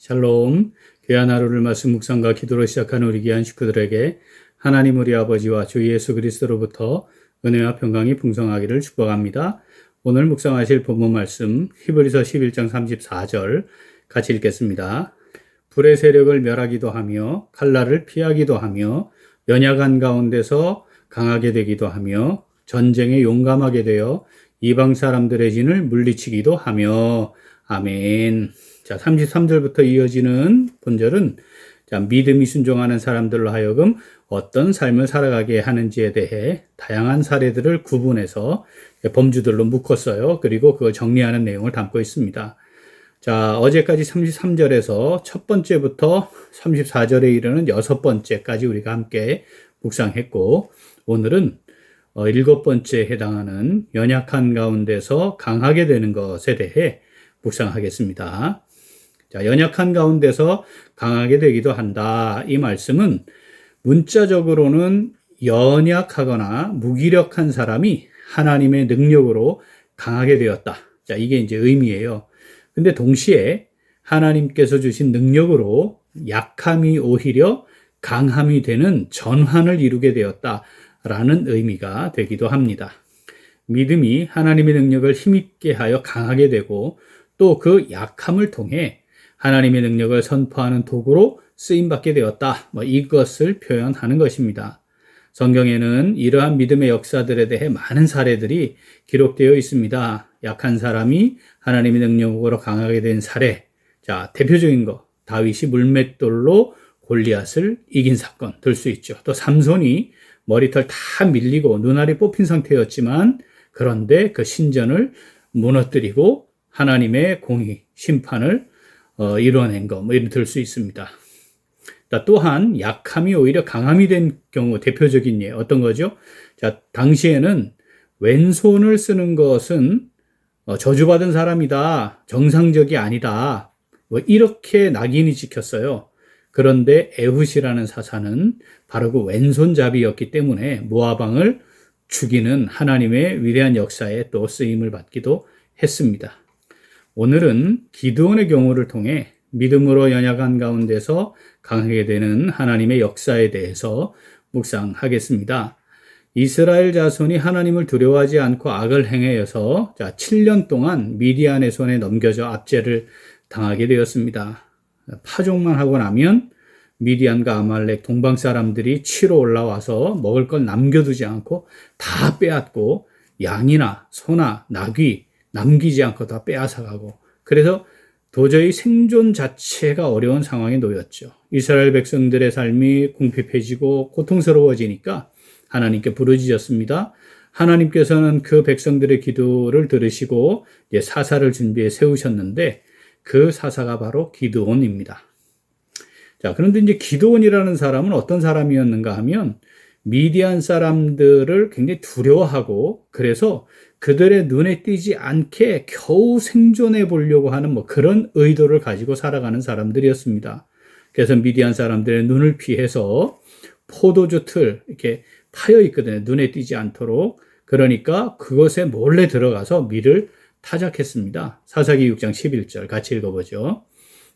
샬롬. 귀한 하루를 말씀 묵상과 기도로 시작하는 우리 귀한 식구들에게 하나님 우리 아버지와 주 예수 그리스도로부터 은혜와 평강이 풍성하기를 축복합니다. 오늘 묵상하실 본문 말씀 히브리서 11장 34절 같이 읽겠습니다. 불의 세력을 멸하기도 하며 칼날을 피하기도 하며 연약한 가운데서 강하게 되기도 하며 전쟁에 용감하게 되어 이방 사람들의 진을 물리치기도 하며. 아멘. 자, 33절부터 이어지는 본절은 믿음이 순종하는 사람들로 하여금 어떤 삶을 살아가게 하는지에 대해 다양한 사례들을 구분해서 범주들로 묶었어요. 그리고 그걸 정리하는 내용을 담고 있습니다. 자, 어제까지 33절에서 첫 번째부터 34절에 이르는 여섯 번째까지 우리가 함께 묵상했고, 오늘은 일곱 번째에 해당하는 연약한 가운데서 강하게 되는 것에 대해 묵상하겠습니다. 자, 연약한 가운데서 강하게 되기도 한다. 이 말씀은 문자적으로는 연약하거나 무기력한 사람이 하나님의 능력으로 강하게 되었다. 자, 이게 이제 의미예요. 근데 동시에 하나님께서 주신 능력으로 약함이 오히려 강함이 되는 전환을 이루게 되었다라는 의미가 되기도 합니다. 믿음이 하나님의 능력을 힘있게 하여 강하게 되고 또 그 약함을 통해 하나님의 능력을 선포하는 도구로 쓰임받게 되었다. 이것을 표현하는 것입니다. 성경에는 이러한 믿음의 역사들에 대해 많은 사례들이 기록되어 있습니다. 약한 사람이 하나님의 능력으로 강하게 된 사례. 자, 대표적인 거, 다윗이 물맷돌로 골리앗을 이긴 사건 들 수 있죠. 또 삼손이 머리털 다 밀리고 눈알이 뽑힌 상태였지만 그런데 그 신전을 무너뜨리고 하나님의 공의, 심판을 이뤄낸 거, 이런 들 수 있습니다. 또한 약함이 오히려 강함이 된 경우 대표적인 예, 어떤 거죠? 자, 당시에는 왼손을 쓰는 것은 저주받은 사람이다, 정상적이 아니다, 이렇게 낙인이 찍혔어요. 그런데 에훗이라는 사사는 바로 그 왼손잡이였기 때문에 모압 왕을 죽이는 하나님의 위대한 역사에 또 쓰임을 받기도 했습니다. 오늘은 기드온의 경우를 통해 믿음으로 연약한 가운데서 강하게 되는 하나님의 역사에 대해서 묵상하겠습니다. 이스라엘 자손이 하나님을 두려워하지 않고 악을 행하여서 7년 동안 미디안의 손에 넘겨져 압제를 당하게 되었습니다. 파종만 하고 나면 미디안과 아말렉 동방 사람들이 치러 올라와서 먹을 걸 남겨두지 않고 다 빼앗고 양이나 소나 나귀 남기지 않고 다 빼앗아가고, 그래서 도저히 생존 자체가 어려운 상황에 놓였죠. 이스라엘 백성들의 삶이 궁핍해지고 고통스러워지니까 하나님께 부르짖었습니다. 하나님께서는 그 백성들의 기도를 들으시고 이제 사사를 준비해 세우셨는데 그 사사가 바로 기드온입니다. 자, 그런데 이제 기드온이라는 사람은 어떤 사람이었는가 하면 미디안 사람들을 굉장히 두려워하고 그래서 그들의 눈에 띄지 않게 겨우 생존해 보려고 하는 그런 의도를 가지고 살아가는 사람들이었습니다. 그래서 미디안 사람들의 눈을 피해서 포도주 틀 이렇게 파여 있거든요. 눈에 띄지 않도록. 그러니까 그것에 몰래 들어가서 밀을 타작했습니다. 사사기 6장 11절 같이 읽어보죠.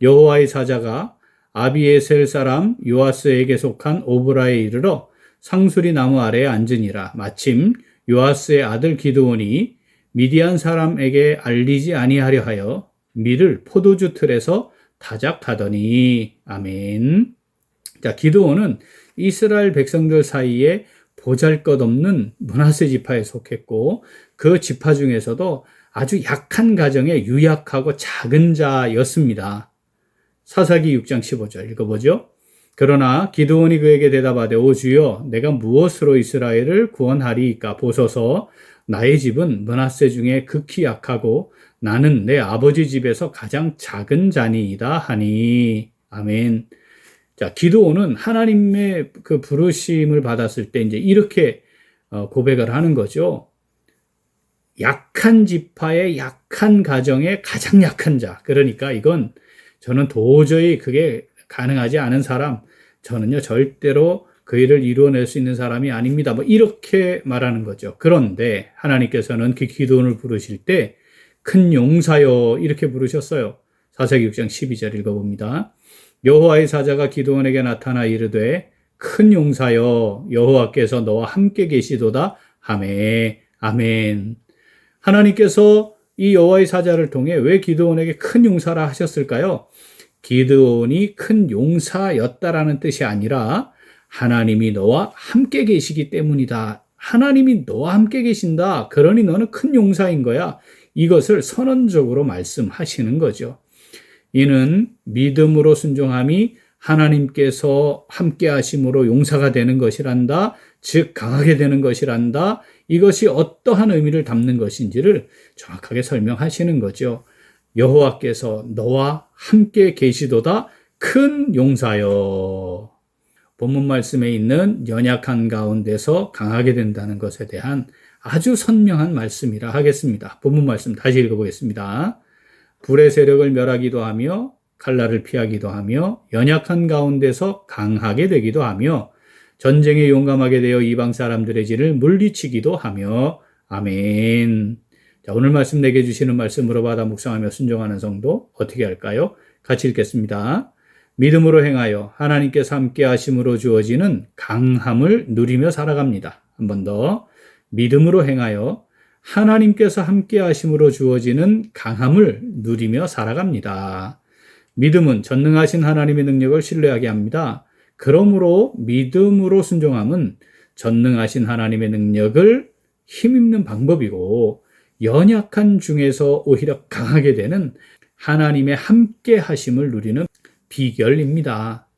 여호와의 사자가 아비에셀 사람 요아스에게 속한 오브라에 이르러 상수리 나무 아래에 앉으니라. 마침 요아스의 아들 기드온이 미디안 사람에게 알리지 아니하려 하여 밀을 포도주 틀에서 타작하더니. 아멘. 자, 기드온은 이스라엘 백성들 사이에 보잘것없는 므낫세 지파에 속했고 그 지파 중에서도 아주 약한 가정에 유약하고 작은 자였습니다. 사사기 6장 15절 읽어보죠. 그러나 기드온이 그에게 대답하되 오 주여 내가 무엇으로 이스라엘을 구원하리이까 보소서 나의 집은 므낫세 중에 극히 약하고 나는 내 아버지 집에서 가장 작은 자니이다 하니. 아멘. 자, 기드온은 하나님의 그 부르심을 받았을 때 이제 이렇게 고백을 하는 거죠. 약한 지파의 약한 가정의 가장 약한 자. 그러니까 이건 저는 도저히 그게 가능하지 않은 사람, 저는요 절대로 그 일을 이루어낼 수 있는 사람이 아닙니다. 이렇게 말하는 거죠. 그런데 하나님께서는 그 기드온을 부르실 때 큰 용사여 이렇게 부르셨어요. 사사기 6장 12절 읽어봅니다. 여호와의 사자가 기드온에게 나타나 이르되 큰 용사여 여호와께서 너와 함께 계시도다 하매 아멘. 하나님께서 이 여호와의 사자를 통해 왜 기드온에게 큰 용사라 하셨을까요? 기드온이 큰 용사였다라는 뜻이 아니라 하나님이 너와 함께 계시기 때문이다. 하나님이 너와 함께 계신다. 그러니 너는 큰 용사인 거야. 이것을 선언적으로 말씀하시는 거죠. 이는 믿음으로 순종함이 하나님께서 함께 하심으로 용사가 되는 것이란다. 즉 강하게 되는 것이란다. 이것이 어떠한 의미를 담는 것인지를 정확하게 설명하시는 거죠. 여호와께서 너와 함께 계시도다 큰 용사여. 본문 말씀에 있는 연약한 가운데서 강하게 된다는 것에 대한 아주 선명한 말씀이라 하겠습니다. 본문 말씀 다시 읽어보겠습니다. 불의 세력을 멸하기도 하며 칼날을 피하기도 하며 연약한 가운데서 강하게 되기도 하며 전쟁에 용감하게 되어 이방 사람들의 진을 물리치기도 하며 아멘. 자, 오늘 말씀 내게 주시는 말씀으로 받아 묵상하며 순종하는 성도 어떻게 할까요? 같이 읽겠습니다. 믿음으로 행하여 하나님께서 함께 하심으로 주어지는 강함을 누리며 살아갑니다. 한 번 더. 믿음으로 행하여 하나님께서 함께 하심으로 주어지는 강함을 누리며 살아갑니다. 믿음은 전능하신 하나님의 능력을 신뢰하게 합니다. 그러므로 믿음으로 순종함은 전능하신 하나님의 능력을 힘입는 방법이고 연약한 중에서 오히려 강하게 되는 하나님의 함께 하심을 누리는 비결입니다.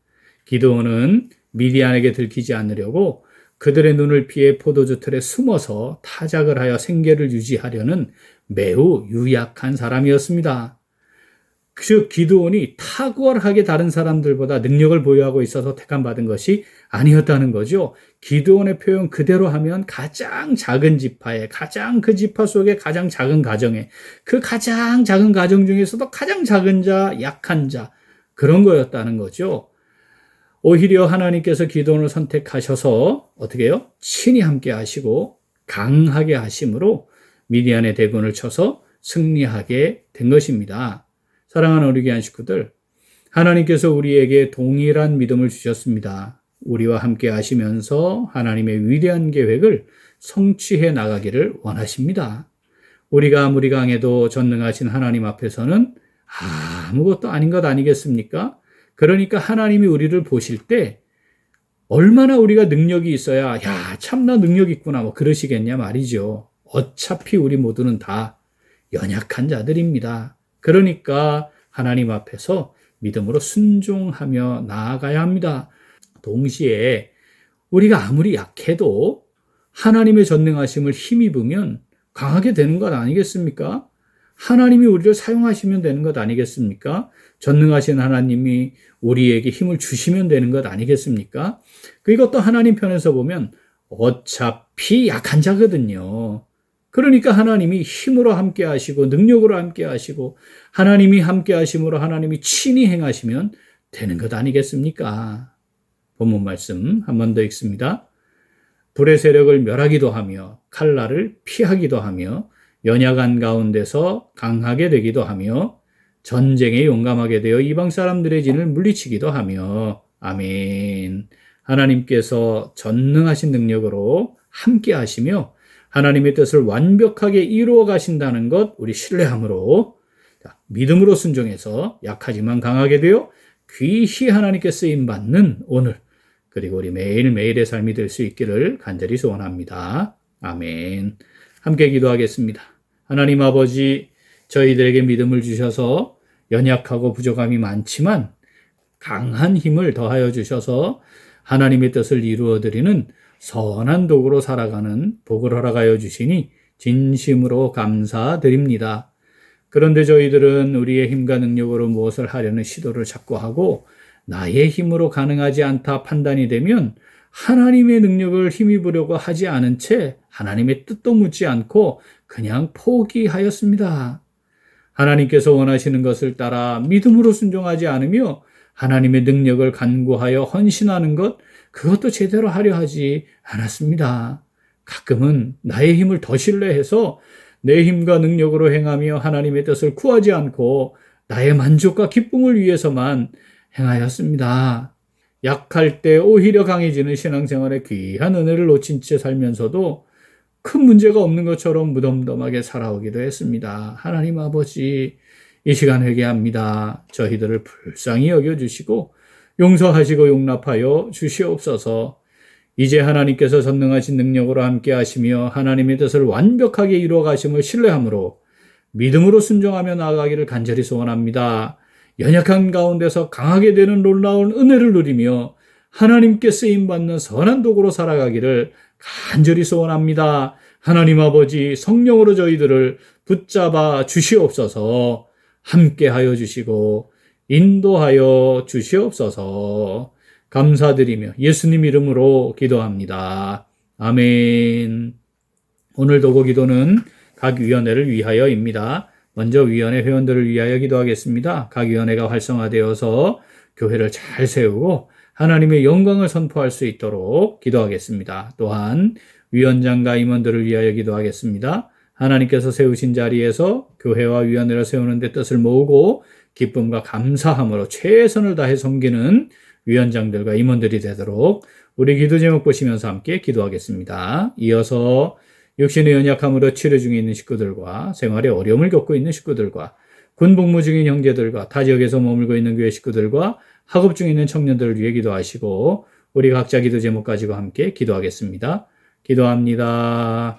기드온은 미디안에게 들키지 않으려고 그들의 눈을 피해 포도주 틀에 숨어서 타작을 하여 생계를 유지하려는 매우 유약한 사람이었습니다. 즉 기드온이 탁월하게 다른 사람들보다 능력을 보유하고 있어서 택함받은 것이 아니었다는 거죠. 기드온의 표현 그대로 하면 가장 작은 지파에, 가장 그 지파 속에 가장 작은 가정에, 그 가장 작은 가정 중에서도 가장 작은 자, 약한 자, 그런 거였다는 거죠. 오히려 하나님께서 기드온을 선택하셔서 어떻게 해요? 친히 함께 하시고 강하게 하심으로 미디안의 대군을 쳐서 승리하게 된 것입니다. 사랑하는 우리 귀한 식구들, 하나님께서 우리에게 동일한 믿음을 주셨습니다. 우리와 함께 하시면서 하나님의 위대한 계획을 성취해 나가기를 원하십니다. 우리가 아무리 강해도 전능하신 하나님 앞에서는 아무것도 아닌 것 아니겠습니까? 그러니까 하나님이 우리를 보실 때 얼마나 우리가 능력이 있어야 야 참나 능력 있구나 뭐 그러시겠냐 말이죠. 어차피 우리 모두는 다 연약한 자들입니다. 그러니까 하나님 앞에서 믿음으로 순종하며 나아가야 합니다. 동시에 우리가 아무리 약해도 하나님의 전능하심을 힘입으면 강하게 되는 것 아니겠습니까? 하나님이 우리를 사용하시면 되는 것 아니겠습니까? 전능하신 하나님이 우리에게 힘을 주시면 되는 것 아니겠습니까? 이것도 하나님 편에서 보면 어차피 약한 자거든요. 그러니까 하나님이 힘으로 함께 하시고 능력으로 함께 하시고 하나님이 함께 하심으로 하나님이 친히 행하시면 되는 것 아니겠습니까? 본문 말씀 한 번 더 읽습니다. 불의 세력을 멸하기도 하며 칼날을 피하기도 하며 연약한 가운데서 강하게 되기도 하며 전쟁에 용감하게 되어 이방 사람들의 진을 물리치기도 하며 아멘. 하나님께서 전능하신 능력으로 함께 하시며 하나님의 뜻을 완벽하게 이루어 가신다는 것 우리 신뢰함으로 믿음으로 순종해서 약하지만 강하게 되어 귀히 하나님께 쓰임받는 오늘 그리고 우리 매일매일의 삶이 될 수 있기를 간절히 소원합니다. 아멘. 함께 기도하겠습니다. 하나님 아버지 저희들에게 믿음을 주셔서 연약하고 부족함이 많지만 강한 힘을 더하여 주셔서 하나님의 뜻을 이루어드리는 선한 도구로 살아가는 복을 허락하여 주시니 진심으로 감사드립니다. 그런데 저희들은 우리의 힘과 능력으로 무엇을 하려는 시도를 자꾸 하고 나의 힘으로 가능하지 않다 판단이 되면 하나님의 능력을 힘입으려고 하지 않은 채 하나님의 뜻도 묻지 않고 그냥 포기하였습니다. 하나님께서 원하시는 것을 따라 믿음으로 순종하지 않으며 하나님의 능력을 간구하여 헌신하는 것, 그것도 제대로 하려 하지 않았습니다. 가끔은 나의 힘을 더 신뢰해서 내 힘과 능력으로 행하며 하나님의 뜻을 구하지 않고 나의 만족과 기쁨을 위해서만 행하였습니다. 약할 때 오히려 강해지는 신앙생활의 귀한 은혜를 놓친 채 살면서도 큰 문제가 없는 것처럼 무덤덤하게 살아오기도 했습니다. 하나님 아버지, 이 시간 회개합니다. 저희들을 불쌍히 여겨주시고 용서하시고 용납하여 주시옵소서. 이제 하나님께서 전능하신 능력으로 함께 하시며 하나님의 뜻을 완벽하게 이루어 가심을 신뢰함으로 믿음으로 순종하며 나아가기를 간절히 소원합니다. 연약한 가운데서 강하게 되는 놀라운 은혜를 누리며 하나님께 쓰임받는 선한 도구로 살아가기를 간절히 소원합니다. 하나님 아버지, 성령으로 저희들을 붙잡아 주시옵소서. 함께하여 주시고 인도하여 주시옵소서. 감사드리며 예수님 이름으로 기도합니다. 아멘. 오늘 도고 기도는 각 위원회를 위하여입니다. 먼저 위원회 회원들을 위하여 기도하겠습니다. 각 위원회가 활성화되어서 교회를 잘 세우고 하나님의 영광을 선포할 수 있도록 기도하겠습니다. 또한 위원장과 임원들을 위하여 기도하겠습니다. 하나님께서 세우신 자리에서 교회와 위원회를 세우는 데 뜻을 모으고 기쁨과 감사함으로 최선을 다해 섬기는 위원장들과 임원들이 되도록 우리 기도 제목 보시면서 함께 기도하겠습니다. 이어서 육신의 연약함으로 치료 중에 있는 식구들과 생활에 어려움을 겪고 있는 식구들과 군 복무 중인 형제들과 타 지역에서 머물고 있는 교회 식구들과 학업 중에 있는 청년들을 위해 기도하시고 우리 각자 기도 제목 가지고 함께 기도하겠습니다. 기도합니다.